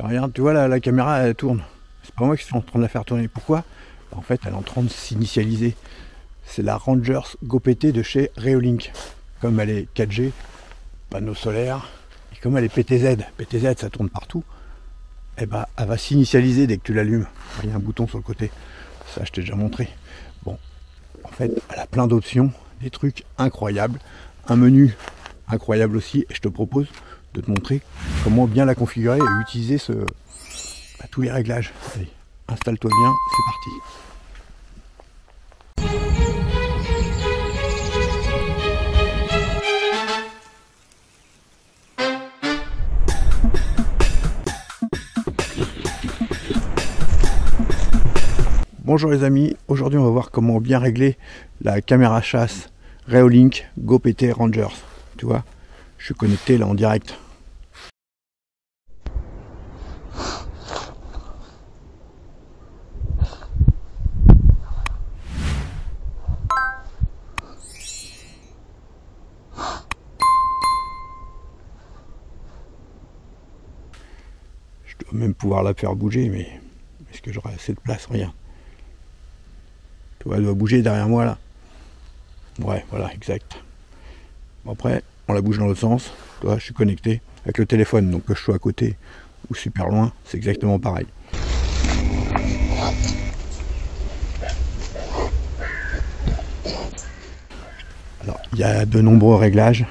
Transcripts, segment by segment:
Regarde, tu vois la caméra elle tourne. C'est pas moi qui suis en train de la faire tourner. Pourquoi? En fait, elle est en train de s'initialiser. C'est la Rangers GoPT de chez Reolink. Comme elle est 4G, panneau solaire, et comme elle est PTZ, PTZ ça tourne partout, et ben elle va s'initialiser dès que tu l'allumes. Il y a un bouton sur le côté. Ça, je t'ai déjà montré. Bon, en fait, elle a plein d'options, des trucs incroyables, un menu incroyable aussi, et je te propose de te montrer comment bien la configurer et utiliser tous les réglages. Allez, installe-toi bien, c'est parti. Bonjour les amis, aujourd'hui on va voir comment bien régler la caméra chasse Reolink GoPT Rangers. Tu vois, je suis connecté là en direct. Je dois même pouvoir la faire bouger, mais est-ce que j'aurai assez de place? Regarde. Tu vois, elle doit bouger derrière moi là. Ouais, voilà, exact. Bon, après, on la bouge dans l'autre sens. Tu vois, je suis connecté avec le téléphone, donc que je sois à côté ou super loin, c'est exactement pareil. Alors, il y a de nombreux réglages,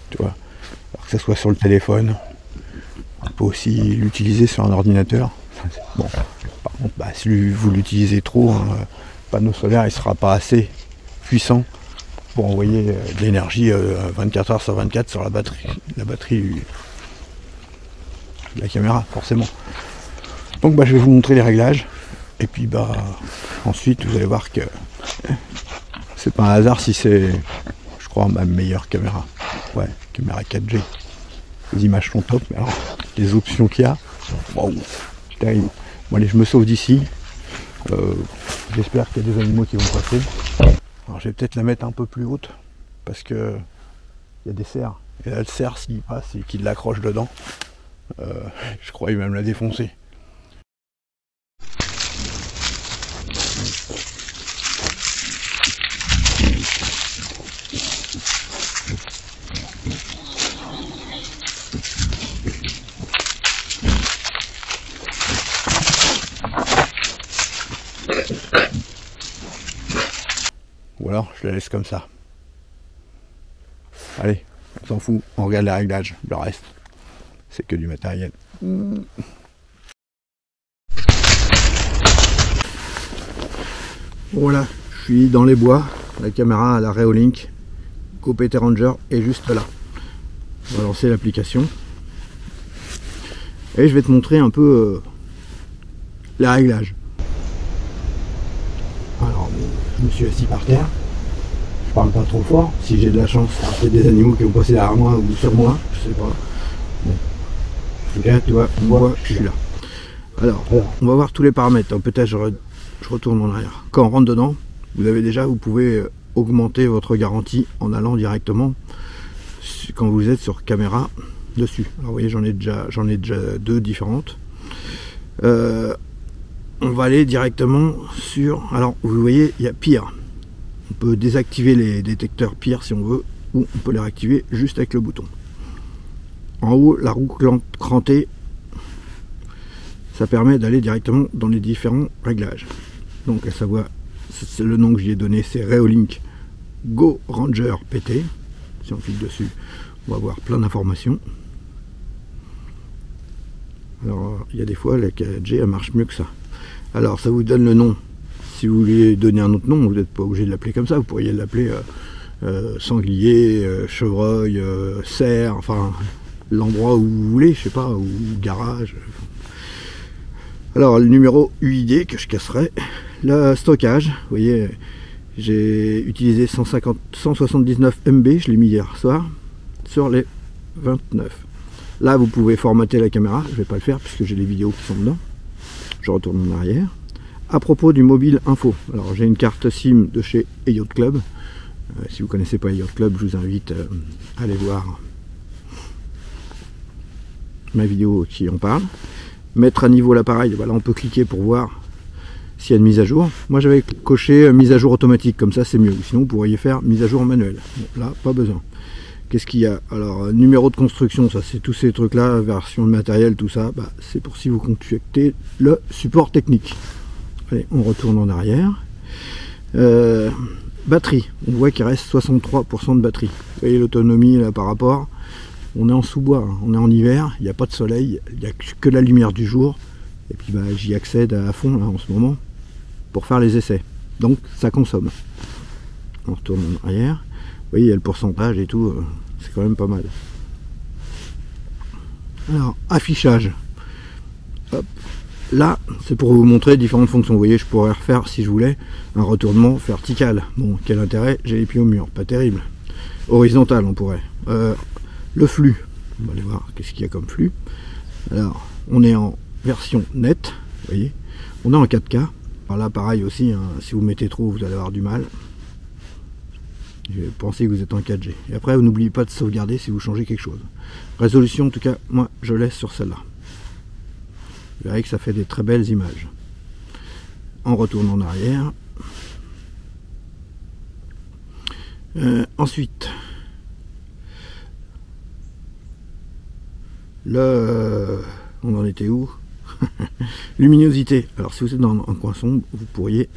tu vois, alors que ce soit sur le téléphone, on peut aussi l'utiliser sur un ordinateur. Bon, par contre, si vous l'utilisez trop, le panneau solaire il ne sera pas assez puissant pour envoyer de l'énergie 24 heures sur 24 sur la batterie de la caméra, forcément. Donc je vais vous montrer les réglages, et puis ensuite vous allez voir que c'est pas un hasard si c'est, je crois, ma meilleure caméra. Ouais, caméra 4G. Les images sont top, mais alors les options qu'il y a, wow, c'est terrible. Bon allez, je me sauve d'ici. J'espère qu'il y a des animaux qui vont passer. Alors je vais peut-être la mettre un peu plus haute, parce que il y a des cerfs. Et là le cerf, s'il passe et qu'il l'accroche dedans, je croyais même la défoncer. Ou alors je la laisse comme ça. Allez, on s'en fout, on regarde les réglages. Le reste, c'est que du matériel. Voilà, je suis dans les bois. La caméra à la Reolink GoPT Ranger est juste là. On va lancer l'application. Et je vais te montrer un peu les réglages. Alors, je me suis assis par terre. Je parle pas trop fort. Si j'ai de la chance, il y a des animaux qui vont passer derrière moi ou sur moi, je sais pas. Bon. En tout cas, tu vois, on voit que je suis là. Alors, on va voir tous les paramètres. Peut-être je retourne en arrière. Quand on rentre dedans, vous pouvez augmenter votre garantie en allant directement quand vous êtes sur caméra dessus. Alors vous voyez, j'en ai déjà deux différentes. On va aller directement sur, alors vous voyez, il y a pire. On peut désactiver les détecteurs pire si on veut, ou on peut les réactiver juste avec le bouton. En haut, la roue crantée, ça permet d'aller directement dans les différents réglages. Donc à savoir, c'est le nom que j'y ai donné, c'est Reolink Go Ranger PT. Si on clique dessus, on va voir plein d'informations. Alors il y a des fois la 4G elle marche mieux que ça. Alors ça vous donne le nom. Si vous voulez donner un autre nom, vous n'êtes pas obligé de l'appeler comme ça. Vous pourriez l'appeler sanglier, chevreuil, cerf, enfin l'endroit où vous voulez, je sais pas, ou garage. Alors le numéro UID que je casserai. Le stockage, vous voyez, j'ai utilisé 179 MB, je l'ai mis hier soir, sur les 29. Là vous pouvez formater la caméra, je ne vais pas le faire puisque j'ai les vidéos qui sont dedans. Je retourne en arrière. À propos du mobile info, alors j'ai une carte SIM de chez Yacht Club. Si vous ne connaissez pas Yacht Club, je vous invite à aller voir ma vidéo qui en parle. mettre à niveau l'appareil, voilà, on peut cliquer pour voir s'il y a une mise à jour. Moi j'avais coché mise à jour automatique, comme ça c'est mieux. Sinon vous pourriez faire mise à jour manuelle. Bon, là, pas besoin. Qu'est-ce qu'il y a? Alors, numéro de construction, ça c'est tous ces trucs-là, version de matériel, tout ça, bah, c'est pour si vous contactez le support technique. Allez, on retourne en arrière. Batterie, on voit qu'il reste 63% de batterie. Vous voyez l'autonomie là par rapport. On est en sous-bois, hein. On est en hiver, il n'y a pas de soleil, il n'y a que la lumière du jour. Et puis bah, j'y accède à fond là, en ce moment pour faire les essais. Donc ça consomme. On retourne en arrière. Vous voyez, il y a le pourcentage et tout, c'est quand même pas mal. Alors, affichage. Hop. Là, c'est pour vous montrer différentes fonctions. Vous voyez, je pourrais refaire, si je voulais, un retournement vertical. Bon, quel intérêt? J'ai les pieds au mur, pas terrible. Horizontal, on pourrait. Le flux, on va aller voir qu'est-ce qu'il y a comme flux. Alors, on est en version nette, vous voyez. On est en 4K. Alors là, pareil aussi, hein, si vous mettez trop, vous allez avoir du mal. Je vais penser que vous êtes en 4G. Et après, vous n'oubliez pas de sauvegarder si vous changez quelque chose. Résolution, en tout cas, moi, je laisse sur celle-là. Vous verrez que ça fait des très belles images. On retourne en arrière. Ensuite, on en était où? Luminosité. Alors si vous êtes dans un coin sombre, vous pourriez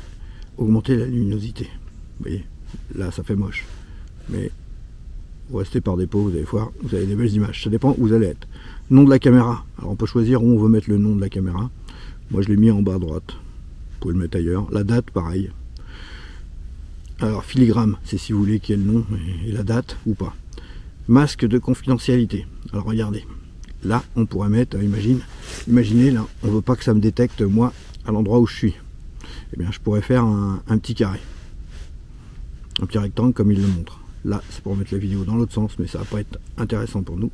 augmenter la luminosité. Vous voyez, là ça fait moche. Mais vous restez par défaut, vous allez voir, vous avez des belles images. Ça dépend où vous allez être. Nom de la caméra. Alors on peut choisir où on veut mettre le nom de la caméra. Moi je l'ai mis en bas à droite. Vous pouvez le mettre ailleurs. La date, pareil. Alors filigrane, c'est si vous voulez qu'il y ait le nom et la date ou pas. Masque de confidentialité. Alors regardez. Là, on pourrait mettre, imaginez, là, on ne veut pas que ça me détecte, moi, à l'endroit où je suis. Eh bien, je pourrais faire un petit carré. Un petit rectangle, comme il le montre. Là, c'est pour mettre la vidéo dans l'autre sens, mais ça va pas être intéressant pour nous.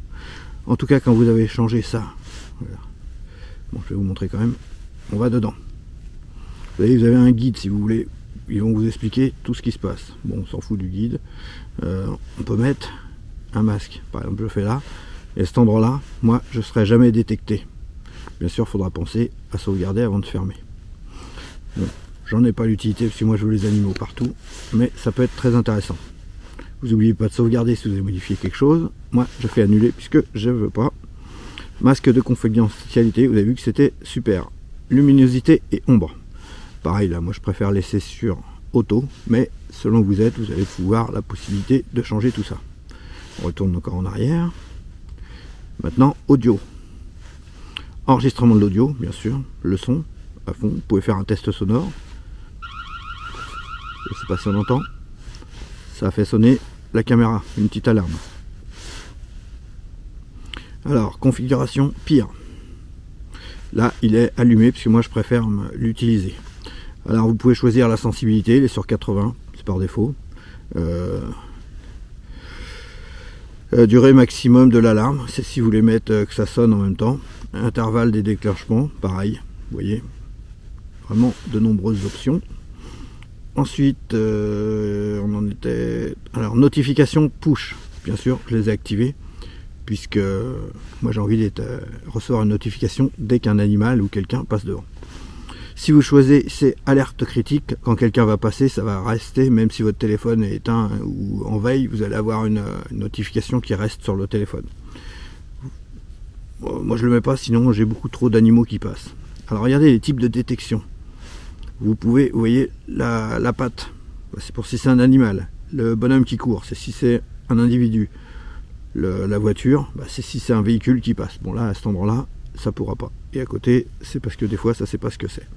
En tout cas, quand vous avez changé ça, voilà. Bon, je vais vous montrer quand même. On va dedans. Vous voyez, vous avez un guide, si vous voulez. Ils vont vous expliquer tout ce qui se passe. Bon, on s'en fout du guide. On peut mettre un masque. Par exemple, je fais là. Et à cet endroit-là, moi, je ne serai jamais détecté. Bien sûr, il faudra penser à sauvegarder avant de fermer. Bon, j'en ai pas l'utilité parce que moi, je veux les animaux partout. Mais ça peut être très intéressant. Vous n'oubliez pas de sauvegarder si vous avez modifié quelque chose. Moi, je fais annuler puisque je ne veux pas. Masque de confidentialité, vous avez vu que c'était super. Luminosité et ombre. Pareil, là, moi, je préfère laisser sur auto. Mais selon où vous êtes, vous allez pouvoir la possibilité de changer tout ça. On retourne encore en arrière. Maintenant, audio. Enregistrement de l'audio, bien sûr. Le son, à fond. Vous pouvez faire un test sonore. Je ne sais pas si on entend. Ça a fait sonner la caméra, une petite alarme. Alors, configuration pire. Là, il est allumé, puisque moi, je préfère l'utiliser. Alors, vous pouvez choisir la sensibilité. Il est sur 80, c'est par défaut. Durée maximum de l'alarme, c'est si vous voulez mettre que ça sonne en même temps. Intervalle des déclenchements, pareil, vous voyez, vraiment de nombreuses options. Ensuite, on en était... Alors, notification push, bien sûr, je les ai activées, puisque moi j'ai envie de recevoir une notification dès qu'un animal ou quelqu'un passe devant. Si vous choisissez alerte critique, quand quelqu'un va passer, ça va rester, même si votre téléphone est éteint ou en veille, vous allez avoir une notification qui reste sur le téléphone. Bon, moi je le mets pas, sinon j'ai beaucoup trop d'animaux qui passent. Alors regardez les types de détection. Vous pouvez, vous voyez, la patte, c'est pour si c'est un animal. Le bonhomme qui court, c'est si c'est un individu. La voiture, c'est si c'est un véhicule qui passe. Bon là, à cet endroit-là, ça pourra pas. Et à côté, c'est parce que des fois, ça sait pas ce que c'est.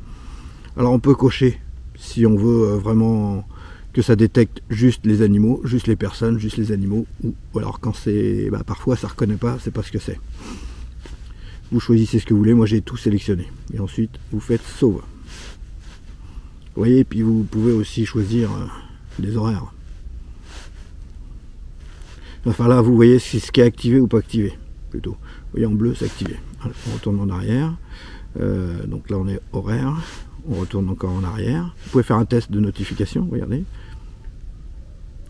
Alors on peut cocher, si on veut vraiment que ça détecte juste les animaux, juste les personnes, juste les animaux, ou alors quand c'est... parfois ça reconnaît pas, c'est pas ce que c'est. Vous choisissez ce que vous voulez, moi j'ai tout sélectionné. Et ensuite, vous faites sauve. Vous voyez, puis vous pouvez aussi choisir les horaires. Enfin là, vous voyez ce qui est activé ou pas activé, plutôt. Vous voyez, en bleu, c'est activé. Alors, on retourne en arrière. Donc là, on est horaire. On retourne encore en arrière. Vous pouvez faire un test de notification, regardez.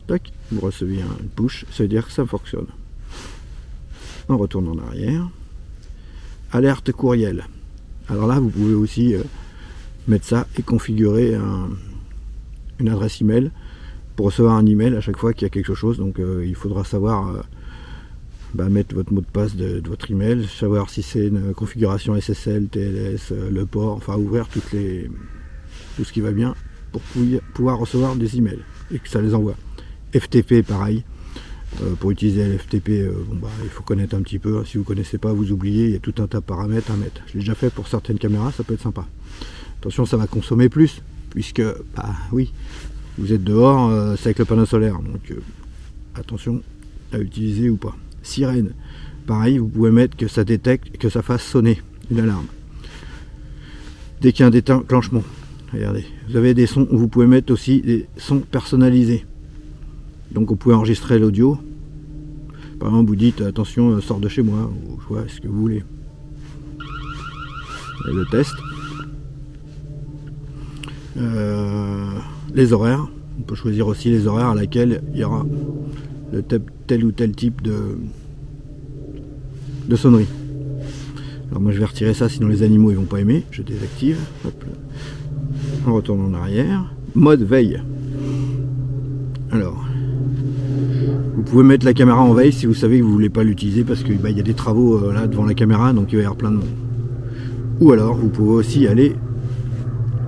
Tac, vous recevez une push, ça veut dire que ça fonctionne. On retourne en arrière. Alerte courriel. Alors là, vous pouvez aussi mettre ça et configurer une adresse email pour recevoir un email à chaque fois qu'il y a quelque chose. Donc il faudra savoir mettre votre mot de passe de votre email, savoir si c'est une configuration SSL, TLS, le port, enfin ouvrir tout ce qui va bien pour pouvoir recevoir des emails et que ça les envoie. FTP pareil, pour utiliser le FTP, il faut connaître un petit peu, si vous ne connaissez pas, vous oubliez, il y a tout un tas de paramètres à mettre. Je l'ai déjà fait pour certaines caméras, ça peut être sympa. Attention, ça va consommer plus, puisque, oui, vous êtes dehors, c'est avec le panneau solaire, donc attention à utiliser ou pas. Sirène, pareil, vous pouvez mettre que ça détecte, que ça fasse sonner une alarme. Dès qu'il y a un déclenchement, regardez, vous avez des sons, vous pouvez mettre aussi des sons personnalisés. Donc vous pouvez enregistrer l'audio. Par exemple, vous dites attention, sors de chez moi, ou je vois ce que vous voulez. Et le test. Les horaires. On peut choisir aussi les horaires à laquelle il y aura tel ou tel type de sonnerie. Alors moi je vais retirer ça, sinon les animaux ils vont pas aimer. Je désactive. Hop. On retourne en arrière. Mode veille. Alors, vous pouvez mettre la caméra en veille si vous savez que vous voulez pas l'utiliser parce qu'il y a des travaux là devant la caméra, donc il va y avoir plein de monde. Ou alors vous pouvez aussi aller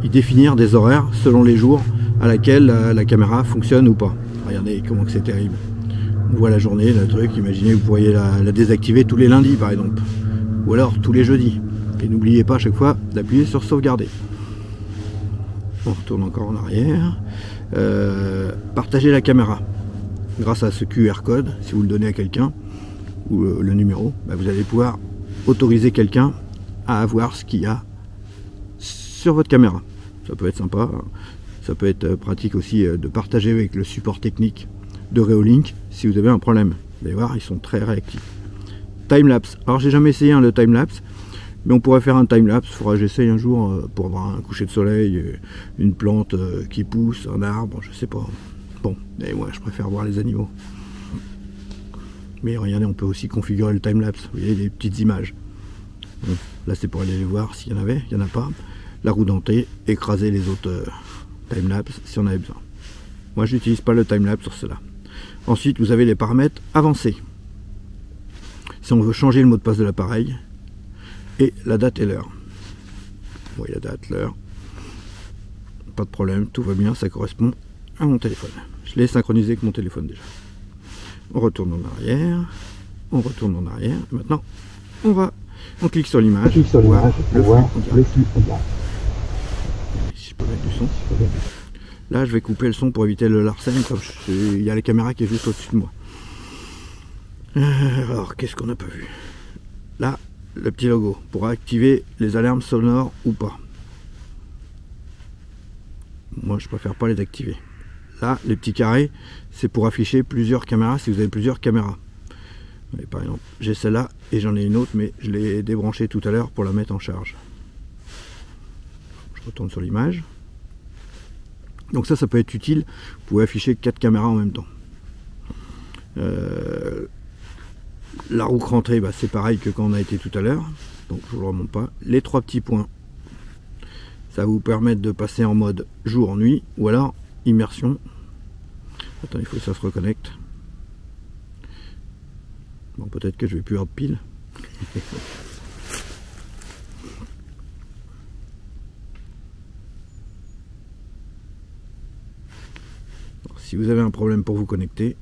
y définir des horaires selon les jours à laquelle la caméra fonctionne ou pas. Regardez comment que c'est terrible. On voit la journée, le truc, imaginez vous pourriez la désactiver tous les lundis par exemple. Ou alors tous les jeudis. Et n'oubliez pas à chaque fois d'appuyer sur sauvegarder. On retourne encore en arrière. Partager la caméra. Grâce à ce QR code, si vous le donnez à quelqu'un, ou le numéro, vous allez pouvoir autoriser quelqu'un à avoir ce qu'il y a sur votre caméra. Ça peut être sympa. Ça peut être pratique aussi de partager avec le support technique de Reolink si vous avez un problème. Vous allez voir, ils sont très réactifs. Timelapse. Alors j'ai jamais essayé le timelapse, mais on pourrait faire un timelapse. Il faudra que j'essaye un jour pour voir un coucher de soleil, une plante qui pousse, un arbre, je sais pas. Bon, et moi je préfère voir les animaux. Mais regardez, on peut aussi configurer le timelapse. Vous voyez, des petites images. Bon, là c'est pour aller les voir s'il y en avait, il n'y en a pas. La roue dentée, écraser les autres timelapse si on avait besoin. Moi je n'utilise pas le timelapse sur cela. Ensuite vous avez les paramètres avancés. Si on veut changer le mot de passe de l'appareil et la date et l'heure. Vous voyez la date, l'heure. Pas de problème, tout va bien, ça correspond à mon téléphone. Je l'ai synchronisé avec mon téléphone déjà. On retourne en arrière. On retourne en arrière. Maintenant, on clique sur l'image. Si je peux mettre du son. Là, je vais couper le son pour éviter le larcène, comme il y a la caméra qui est juste au-dessus de moi. Alors, qu'est-ce qu'on n'a pas vu? Là, le petit logo, pour activer les alarmes sonores ou pas. Moi, je préfère pas les activer. Là, les petits carrés, c'est pour afficher plusieurs caméras, si vous avez plusieurs caméras. Et par exemple, j'ai celle-là et j'en ai une autre, mais je l'ai débranchée tout à l'heure pour la mettre en charge. Je retourne sur l'image. Donc ça peut être utile. Vous pouvez afficher 4 caméras en même temps. La roue rentrée, c'est pareil que quand on a été tout à l'heure. Donc je ne le remonte pas. Les 3 petits points, ça va vous permettre de passer en mode jour-nuit ou alors immersion. Attends, il faut que ça se reconnecte. Bon, peut-être que je vais plus avoir de pile. Alors, si vous avez un problème pour vous connecter,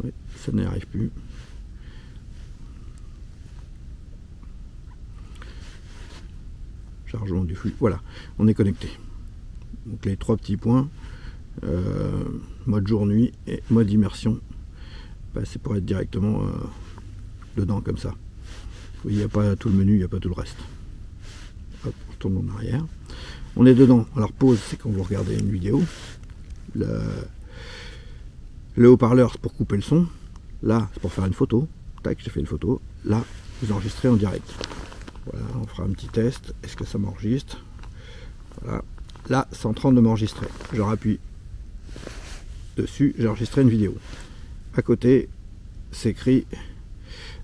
ouais, ça n'y arrive plus. Chargement du flux. Voilà, on est connecté. Donc les 3 petits points, mode jour-nuit et mode immersion. C'est pour être directement dedans comme ça. Il n'y a pas tout le menu, il n'y a pas tout le reste. Hop, on retourne en arrière. On est dedans. Alors pause, c'est quand vous regardez une vidéo. Le haut-parleur, c'est pour couper le son. Là, c'est pour faire une photo. Tac, j'ai fait une photo. Là, vous enregistrez en direct. Voilà, on fera un petit test. Est-ce que ça m'enregistre? Voilà. Là, c'est en train de m'enregistrer. Je rappuie dessus, j'ai enregistré une vidéo. À côté, c'est écrit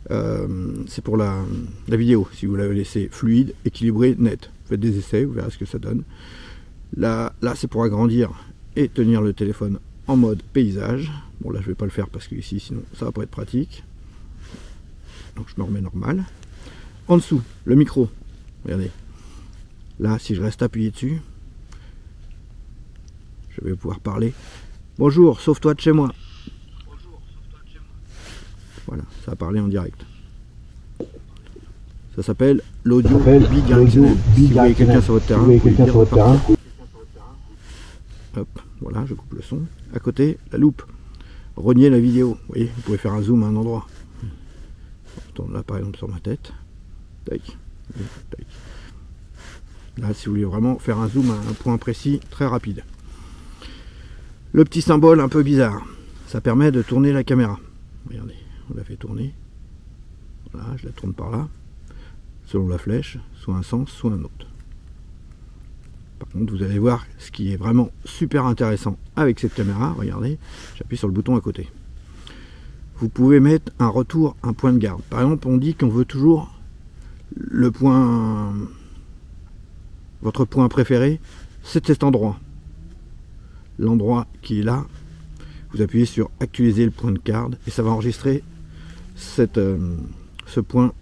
c'est pour la vidéo. Si vous l'avez laissé fluide, équilibré, net. Faites des essais, vous verrez ce que ça donne. Là c'est pour agrandir et tenir le téléphone en mode paysage. Bon, là je vais pas le faire parce que ici sinon ça va pas être pratique. Donc je me remets normal. En dessous, le micro. Regardez. Là, si je reste appuyé dessus, je vais pouvoir parler. Bonjour, sauve-toi de chez moi. Voilà, ça va parler en direct. Ça s'appelle l'audio bidirectionnel. Si vous voyez quelqu'un sur votre terrain, vous pouvez dire repartir. Hop, voilà, je coupe le son. À côté, la loupe. Renier la vidéo. Vous voyez, vous pouvez faire un zoom à un endroit. Je tourne là par exemple sur ma tête. Tac. Tac. Là, si vous voulez vraiment faire un zoom à un point précis, très rapide. Le petit symbole un peu bizarre, ça permet de tourner la caméra. Regardez, on la fait tourner. Voilà, je la tourne par là, selon la flèche, soit un sens, soit un autre. Par contre, vous allez voir ce qui est vraiment super intéressant avec cette caméra. Regardez, j'appuie sur le bouton à côté. Vous pouvez mettre un retour, un point de garde. Par exemple, on dit qu'on veut toujours le point, votre point préféré, c'est cet endroit. L'endroit qui est là, vous appuyez sur actualiser le point de garde et ça va enregistrer ce point.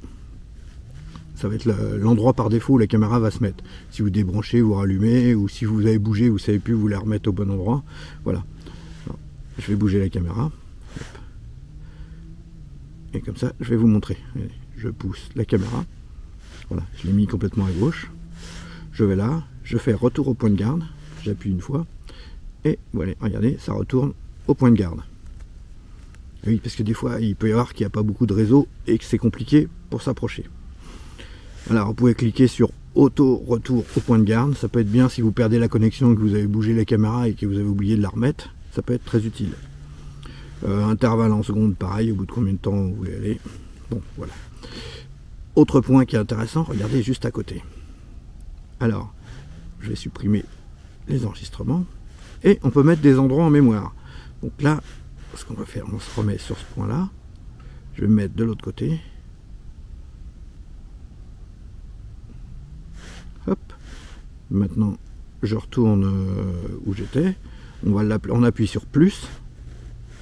Ça va être l'endroit par défaut où la caméra va se mettre. Si vous débranchez, vous rallumez, ou si vous avez bougé, vous ne savez plus, vous la remettre au bon endroit. Voilà. Alors, je vais bouger la caméra. Et comme ça, je vais vous montrer. Je pousse la caméra. Voilà, je l'ai mis complètement à gauche. Je vais là, je fais retour au point de garde. J'appuie une fois. Et voilà, regardez, ça retourne au point de garde. Oui, parce que des fois, il peut y avoir qu'il n'y a pas beaucoup de réseau et que c'est compliqué pour s'approcher. Alors, vous pouvez cliquer sur auto retour au point de garde. Ça peut être bien si vous perdez la connexion, que vous avez bougé la caméra et que vous avez oublié de la remettre. Ça peut être très utile. Intervalle en secondes, pareil, au bout de combien de temps vous voulez aller. Bon, voilà. Autre point qui est intéressant, regardez juste à côté. Alors, je vais supprimer les enregistrements. Et on peut mettre des endroits en mémoire. Donc là, ce qu'on va faire, on se remet sur ce point-là. Je vais me mettre de l'autre côté. Hop. Maintenant, je retourne où j'étais. On appuie sur plus.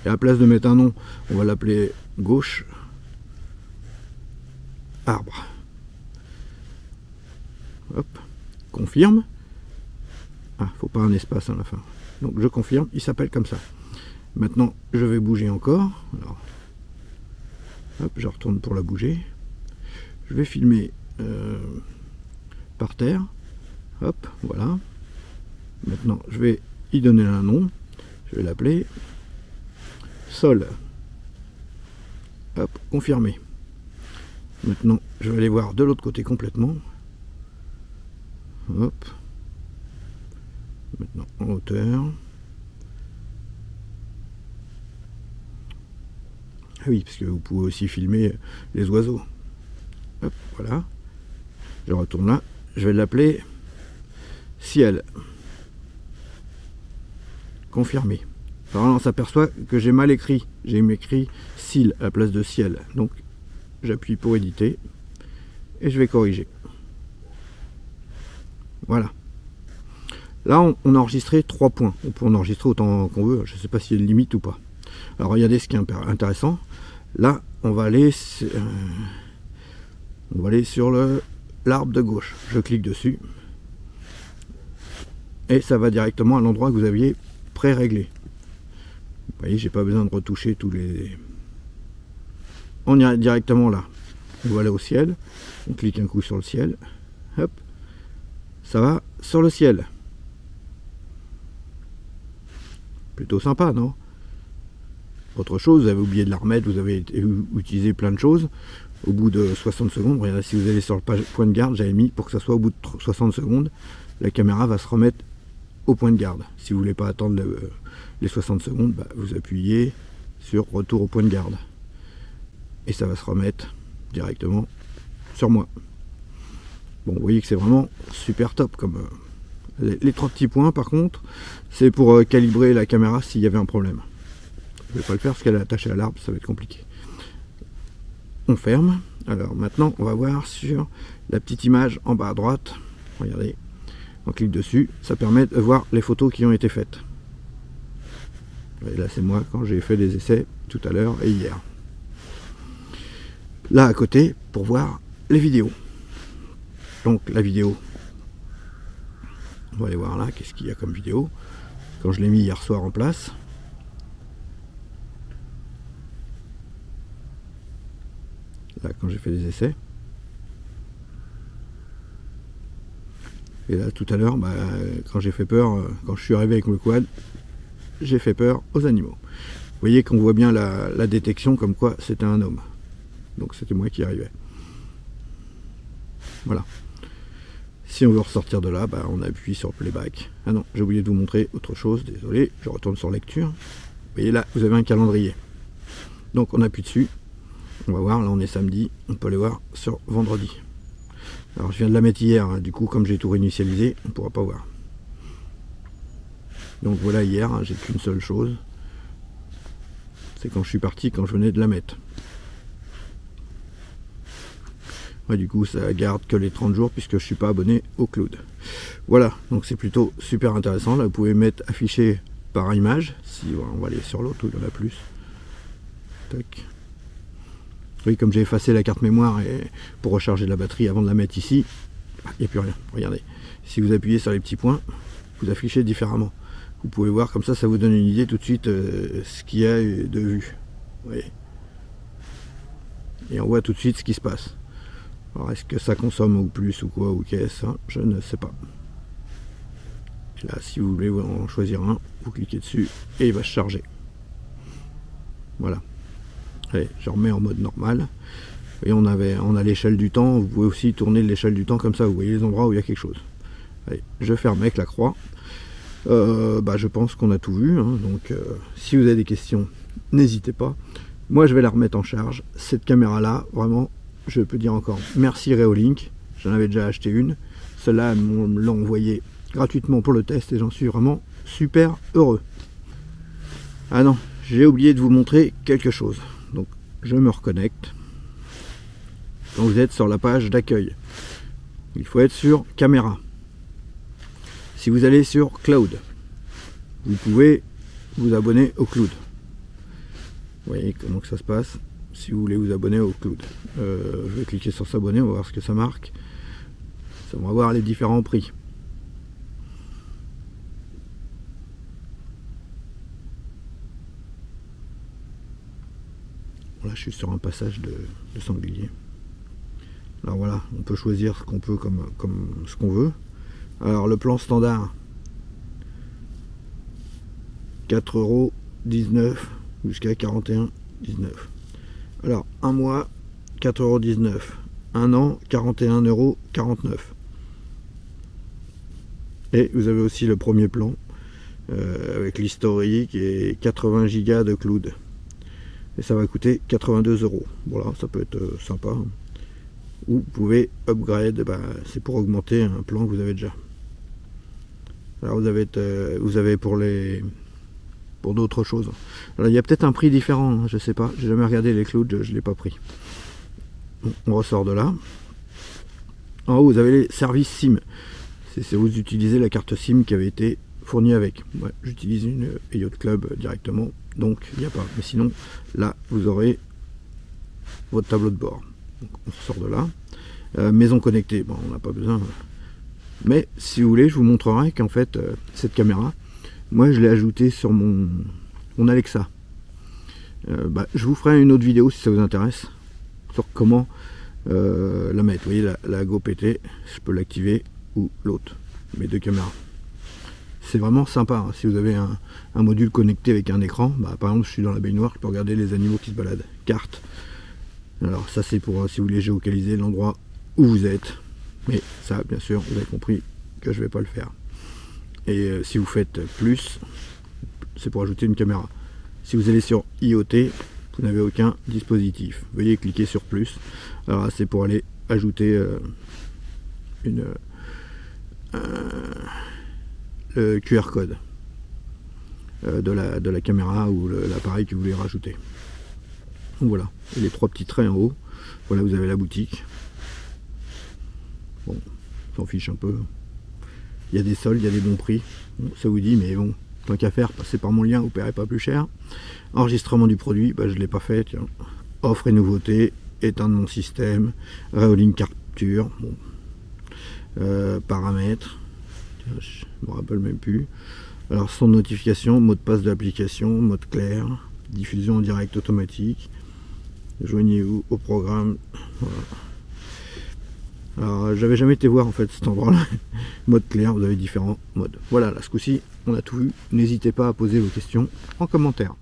Et à la place de mettre un nom, on va l'appeler gauche arbre. Hop. Confirme. Ah, faut pas un espace à la fin. Donc je confirme, il s'appelle comme ça. Maintenant, je vais bouger encore. Alors, hop, je retourne pour la bouger. Je vais filmer par terre. Hop, voilà. Maintenant, je vais y donner un nom. Je vais l'appeler sol. Hop, confirmé. Maintenant, je vais aller voir de l'autre côté complètement. Hop. Maintenant en hauteur. Ah oui, parce que vous pouvez aussi filmer les oiseaux. Hop, voilà. Je retourne là. Je vais l'appeler ciel. Confirmé. Alors là, on s'aperçoit que j'ai mal écrit. J'ai écrit cil à la place de ciel. Donc j'appuie pour éditer. Et je vais corriger. Voilà. Là, on a enregistré 3 points. On peut en enregistrer autant qu'on veut. Je ne sais pas s'il y a une limite ou pas. Alors, regardez ce qui est intéressant. Là, on va aller sur l'arbre de gauche. Je clique dessus. Et ça va directement à l'endroit que vous aviez pré-réglé. Vous voyez, j'ai pas besoin de retoucher tous les... On ira directement là. On va aller au ciel. On clique un coup sur le ciel. Hop. Ça va sur le ciel. Plutôt sympa, non? Autre chose, vous avez oublié de la remettre, vous avez utilisé plein de choses. Au bout de 60 secondes, regardez, si vous allez sur le point de garde, j'avais mis pour que ça soit au bout de 60 secondes, la caméra va se remettre au point de garde. Si vous ne voulez pas attendre les 60 secondes, bah, vous appuyez sur retour au point de garde. Et ça va se remettre directement sur moi. Bon, vous voyez que c'est vraiment super top comme... Les 3 petits points, par contre, c'est pour calibrer la caméra s'il y avait un problème. Je ne vais pas le faire parce qu'elle est attachée à l'arbre, ça va être compliqué. on ferme. Alors maintenant on va voir sur la petite image en bas à droite, regardez, on clique dessus, ça permet de voir les photos qui ont été faites. Et là c'est moi quand j'ai fait les essais tout à l'heure et hier. Là à côté pour voir les vidéos. Donc la vidéo, on va aller voir là, qu'est-ce qu'il y a comme vidéo. Quand je l'ai mis hier soir en place. Là quand j'ai fait les essais. Et là tout à l'heure, bah, quand j'ai fait peur, quand je suis arrivé avec le quad, j'ai fait peur aux animaux. Vous voyez qu'on voit bien la détection comme quoi c'était un homme. Donc c'était moi qui arrivais. Voilà. Si on veut ressortir de là, bah, on appuie sur playback. Ah non, j'ai oublié de vous montrer autre chose, désolé, je retourne sur lecture. Vous voyez là, vous avez un calendrier. Donc on appuie dessus. On va voir, là on est samedi, on peut aller voir sur vendredi. Alors je viens de la mettre hier, hein, du coup comme j'ai tout réinitialisé, on ne pourra pas voir. Donc voilà, hier, hein, j'ai qu'une seule chose. C'est quand je suis parti, quand je venais de la mettre. Ouais, du coup ça garde que les 30 jours puisque je ne suis pas abonné au cloud. Voilà, donc c'est plutôt super intéressant. Là vous pouvez mettre affiché par image. Si voilà, on va aller sur l'autre où il y en a plus. Tac. Oui, comme j'ai effacé la carte mémoire et pour recharger la batterie avant de la mettre ici, il n'y a plus rien. Regardez, si vous appuyez sur les petits points, vous affichez différemment. Vous pouvez voir comme ça vous donne une idée tout de suite ce qu'il y a de vue. Vous voyez. Et on voit tout de suite ce qui se passe. Alors est-ce que ça consomme ou plus ou quoi ou qu'est-ce, hein, je ne sais pas. Et là, si vous voulez en choisir un, vous cliquez dessus et il va se charger. Voilà. Allez, je remets en mode normal. Et on a l'échelle du temps. Vous pouvez aussi tourner l'échelle du temps comme ça. Vous voyez les endroits où il y a quelque chose. Allez, je ferme avec la croix. Bah, je pense qu'on a tout vu. Hein, donc, si vous avez des questions, n'hésitez pas. Moi, je vais la remettre en charge. Cette caméra-là, vraiment, je peux dire encore merci Reolink. J'en avais déjà acheté une. Celle-là, on me l'a envoyée gratuitement pour le test et j'en suis vraiment super heureux. Ah non, j'ai oublié de vous montrer quelque chose. Donc je me reconnecte. Quand vous êtes sur la page d'accueil, il faut être sur caméra. Si vous allez sur cloud, vous pouvez vous abonner au cloud. Vous voyez comment que ça se passe si vous voulez vous abonner au cloud. Je vais cliquer sur s'abonner, on va voir ce que ça marque. Ça va voir les différents prix. Là je suis sur un passage de sanglier. Alors voilà, on peut choisir ce qu'on peut comme ce qu'on veut. Alors le plan standard, 4,19 € jusqu'à 41,19 €. Alors un mois, 4,19 €. Un an, 41,49 €. Et vous avez aussi le premier plan avec l'historique et 80 Go de cloud. Et ça va coûter 82 €. Voilà, ça peut être sympa. Ou vous pouvez upgrade, bah, c'est pour augmenter un plan que vous avez déjà. Alors vous avez pour d'autres choses. Alors il y a peut-être un prix différent, hein, je sais pas. J'ai jamais regardé les clouds, je l'ai pas pris. Bon, on ressort de là. En haut vous avez les services SIM. C'est vous utilisez la carte SIM qui avait été fournie avec. Ouais, j'utilise une Yacht Club directement, donc il n'y a pas. Mais sinon, là vous aurez votre tableau de bord. Donc, on sort de là. Maison connectée, bon, on n'a pas besoin. Mais si vous voulez, je vous montrerai qu'en fait, cette caméra, moi je l'ai ajoutée sur mon Alexa. Bah, je vous ferai une autre vidéo si ça vous intéresse, sur comment la mettre. Vous voyez la GoPT, je peux l'activer, ou l'autre, mes deux caméras. C'est vraiment sympa, hein. Si vous avez un module connecté avec un écran, bah, par exemple je suis dans la baignoire, je peux regarder les animaux qui se baladent. Carte. Alors ça c'est pour si vous voulez géolocaliser l'endroit où vous êtes. Mais ça bien sûr vous avez compris que je vais pas le faire. Et si vous faites plus, c'est pour ajouter une caméra. Si vous allez sur IoT, vous n'avez aucun dispositif. Veuillez cliquer sur plus. Alors c'est pour aller ajouter le QR code de la caméra ou l'appareil que vous voulez rajouter. Donc voilà, et les trois petits traits en haut, Voilà, vous avez la boutique. Bon, s'en fiche un peu. Il y a des soldes, il y a des bons prix. Bon, ça vous dit, mais bon, tant qu'à faire, passez par mon lien, vous ne paierez pas plus cher. Enregistrement du produit, bah, je ne l'ai pas fait, tiens. Offre et nouveautés, éteindre mon système, Reolink capture, bon. Paramètres, je ne me rappelle même plus. Alors son notification, mot de passe de l'application, mode clair, diffusion en direct automatique, joignez-vous au programme. Voilà. Alors j'avais jamais été voir en fait cet endroit là. Mode clair, vous avez différents modes. Voilà, là ce coup-ci on a tout vu. N'hésitez pas à poser vos questions en commentaire.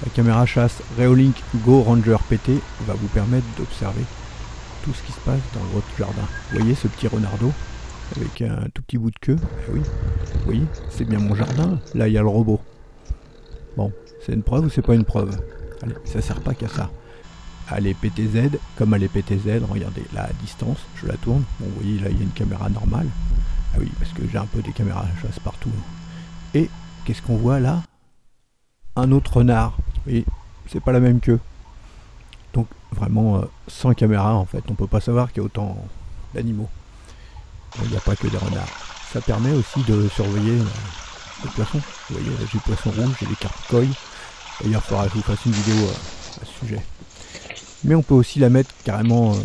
La caméra chasse Reolink Go Ranger PT va vous permettre d'observer tout ce qui se passe dans votre jardin. Vous voyez ce petit renardeau avec un tout petit bout de queue? Eh oui, vous voyez, c'est bien mon jardin. Là il y a le robot. Bon, c'est une preuve ou c'est pas une preuve? Allez, ça sert pas qu'à ça. Allez PTZ, comme allez PTZ, regardez là à distance, je la tourne. Bon, vous voyez là il y a une caméra normale. Ah oui, parce que j'ai un peu des caméras chasse partout. Et qu'est-ce qu'on voit là? Un autre renard. Vous voyez, c'est pas la même queue. Donc vraiment sans caméra en fait, on peut pas savoir qu'il y a autant d'animaux. Il n'y a pas que des renards. Ça permet aussi de surveiller les poissons. Vous voyez, là j'ai le poisson rouge, j'ai les carpes koi. D'ailleurs, il faudra que je vous fasse une vidéo à ce sujet. Mais on peut aussi la mettre carrément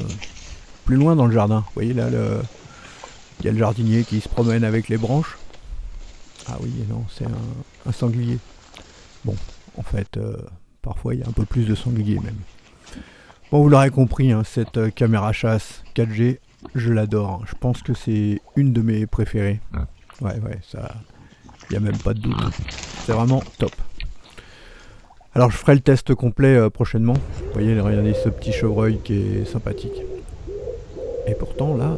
plus loin dans le jardin. Vous voyez là, il y a le jardinier qui se promène avec les branches. Ah oui, non, c'est un sanglier. Bon, en fait, parfois il y a un peu plus de sangliers même. Bon, vous l'aurez compris, hein, cette caméra chasse 4G, je l'adore. Je pense que c'est une de mes préférées. Ouais, ça, il n'y a même pas de doute. C'est vraiment top. Alors je ferai le test complet prochainement. Vous voyez, regardez ce petit chevreuil qui est sympathique. Et pourtant là,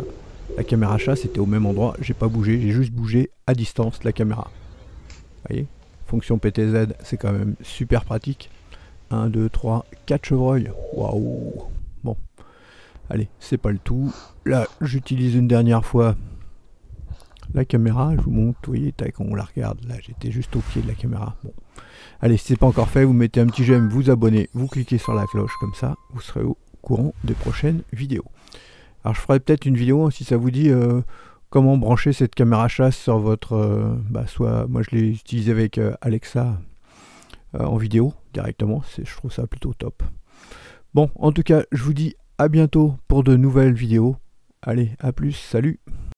la caméra chasse était au même endroit. J'ai pas bougé, j'ai juste bougé à distance la caméra. Vous voyez, fonction PTZ, c'est quand même super pratique. 1, 2, 3, 4 chevreuils. Waouh. Bon, allez, c'est pas le tout. Là, j'utilise une dernière fois la caméra. Je vous montre, vous voyez, tac, on la regarde. Là, j'étais juste au pied de la caméra. Bon. Allez, si c'est pas encore fait, vous mettez un petit j'aime, vous abonnez, vous cliquez sur la cloche, comme ça, vous serez au courant des prochaines vidéos. Alors je ferai peut-être une vidéo, si ça vous dit, comment brancher cette caméra chasse sur votre... soit, moi je l'ai utilisé avec Alexa en vidéo, directement, je trouve ça plutôt top. Bon, en tout cas, je vous dis à bientôt pour de nouvelles vidéos. Allez, à plus, salut!